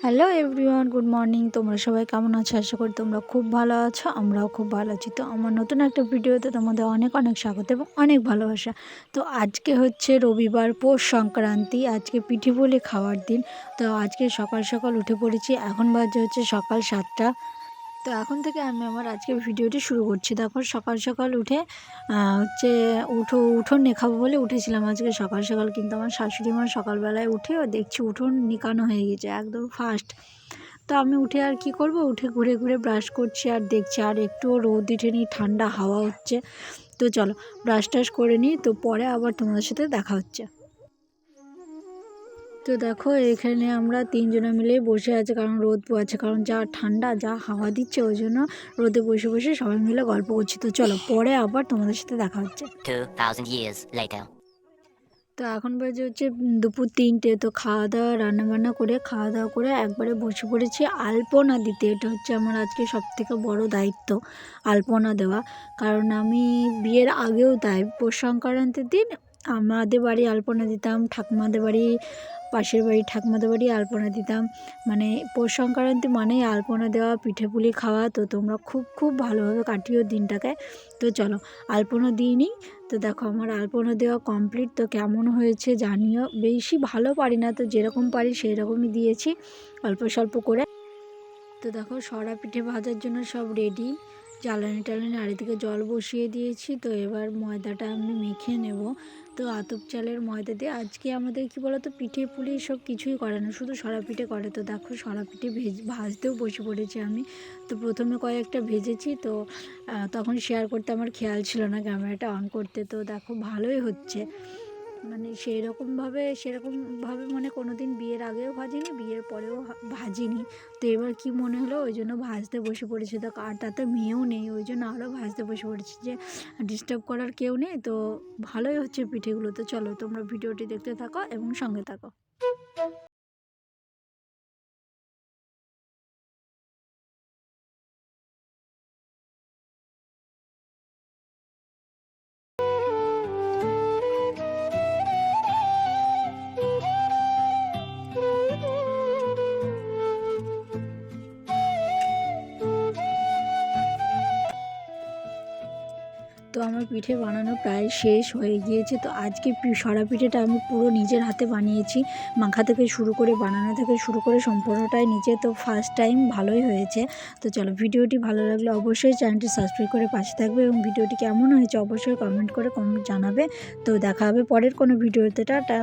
Hello everyone, good morning. তোমরা সবাই কেমন আছো? আশা করি তোমরা খুব ভালো আছো। আমরাও খুব ভালো আছি। তো আমার নতুন একটা ভিডিওতে তোমাদের অনেক অনেক স্বাগত এবং অনেক ভালোবাসা। তো আজকে হচ্ছে রবিবার, পৌষ সংক্রান্তি। আজকে পিঠে পুলি খাওয়ার দিন। তো আজকে সকাল সকাল উঠে পড়েছি। এখন বাজে হচ্ছে সকাল 7টা। তো এখন থেকে আমি আমার আজকের ভিডিওটি শুরু করছি। তারপর সকাল সকাল উঠে হচ্ছে উঠোন নেখাবো বলে উঠেছিলাম আজকে সকাল সকাল, কিন্তু আমার শাশুড়ি মা সকালবেলায় উঠে দেখছি উঠোন নিকানো হয়ে গেছে একদম ফার্স্ট। তো আমি উঠে আর কি করব, উঠে ঘুরে ঘুরে ব্রাশ করছি আর দেখছি, আর একটুও রোদ ওঠেনি, ঠান্ডা হাওয়া হচ্ছে। তো চলো ব্রাশ টাশ করে নিই, তো পরে আবার তোমাদের সাথে দেখা হচ্ছে। তো দেখো এখানে আমরা তিনজনে মিলে বসে আছি, কারণ রোদ পোয়াচ্ছে, কারণ যা ঠান্ডা যা হাওয়া দিচ্ছে, ওই জন্য রোদে বসে বসে সবাই মিলে গল্প করছি। তো চলো পরে আবার তোমাদের সাথে দেখা হচ্ছে। 2000 years later. তো এখন বাজে হচ্ছে দুপুর 3টে। তো খাওয়া দাওয়া করে একবারে বসে পড়েছি আলপনা দিতে। এটা হচ্ছে আমার আজকে সবথেকে বড় দায়িত্ব, আলপনা দেওয়া। কারণ আমি বিয়ের আগেও তাই পৌষ সংক্রান্তির দিন আমাদের বাড়ি আলপনা দিতাম, ঠাকুমাদের বাড়ি, পাশের বাড়ি ঠাকুমাদের বাড়ি আলপনা দিতাম। মানে পৌষ সংক্রান্তি মানেই আলপনা দেওয়া, পিঠে পুলি খাওয়া। তো তোমরা খুব খুব ভালোভাবে কাটিও দিনটাকে। তো চলো আলপনা দিয়ে নিই। তো দেখো আমার আলপনা দেওয়া কমপ্লিট। তো কেমন হয়েছে জানিও। বেশি ভালো পারি না, তো যেরকম পারি সেই রকমই দিয়েছি, অল্প স্বল্প করে। তো দেখো সরা পিঠে ভাজার জন্য সব রেডি, জ্বালানি টালানি আর এদিকে জল বসিয়ে দিয়েছি। তো এবার ময়দাটা আমি মেখে নেব। তো আতপ চালের ময়দা দিয়ে আজকে আমাদের কি বলো তো, পিঠে পুলি সব কিছুই করে না, শুধু সরা পিঠে করে। তো দেখো সরা পিঠে ভাজতেও বসে পড়েছি আমি। তো প্রথমে কয়েকটা ভেজেছি, তো তখন শেয়ার করতে আমার খেয়াল ছিল না ক্যামেরাটা অন করতে। তো দেখো ভালোই হচ্ছে, মানে সেরকমভাবে মানে কোনো দিন বিয়ের আগেও ভাজিনি, বিয়ের পরেও ভাজিনি। তো এবার কি মনে হলো, ওই জন্য ভাজতে বসে পড়েছে। তো আর তাতে মেয়েও নেই, ওই জন্য আরও ভাজতে বসে পড়েছি, যে ডিস্টার্ব করার কেউ নেই। তো ভালোই হচ্ছে পিঠেগুলো। তো চলো তোমরা ভিডিওটি দেখতে থাকো এবং সঙ্গে থাকো। তো আমার পিঠে বানানো প্রায় শেষ হয়ে গিয়েছে। তো আজকে সরা পিঠেটা আমি পুরো নিজের হাতে বানিয়েছি, মাখা থেকে শুরু করে বানানো থেকে শুরু করে সম্পূর্ণটাই নিজে। তো ফার্স্ট টাইম ভালোই হয়েছে। তো চলো ভিডিওটি ভালো লাগলে অবশ্যই চ্যানেলটি সাবস্ক্রাইব করে পাশে থাকবে, এবং ভিডিওটি কেমন হয়েছে অবশ্যই কমেন্ট করে জানাবে। তো দেখা হবে পরের কোনো ভিডিওতে। টাটা।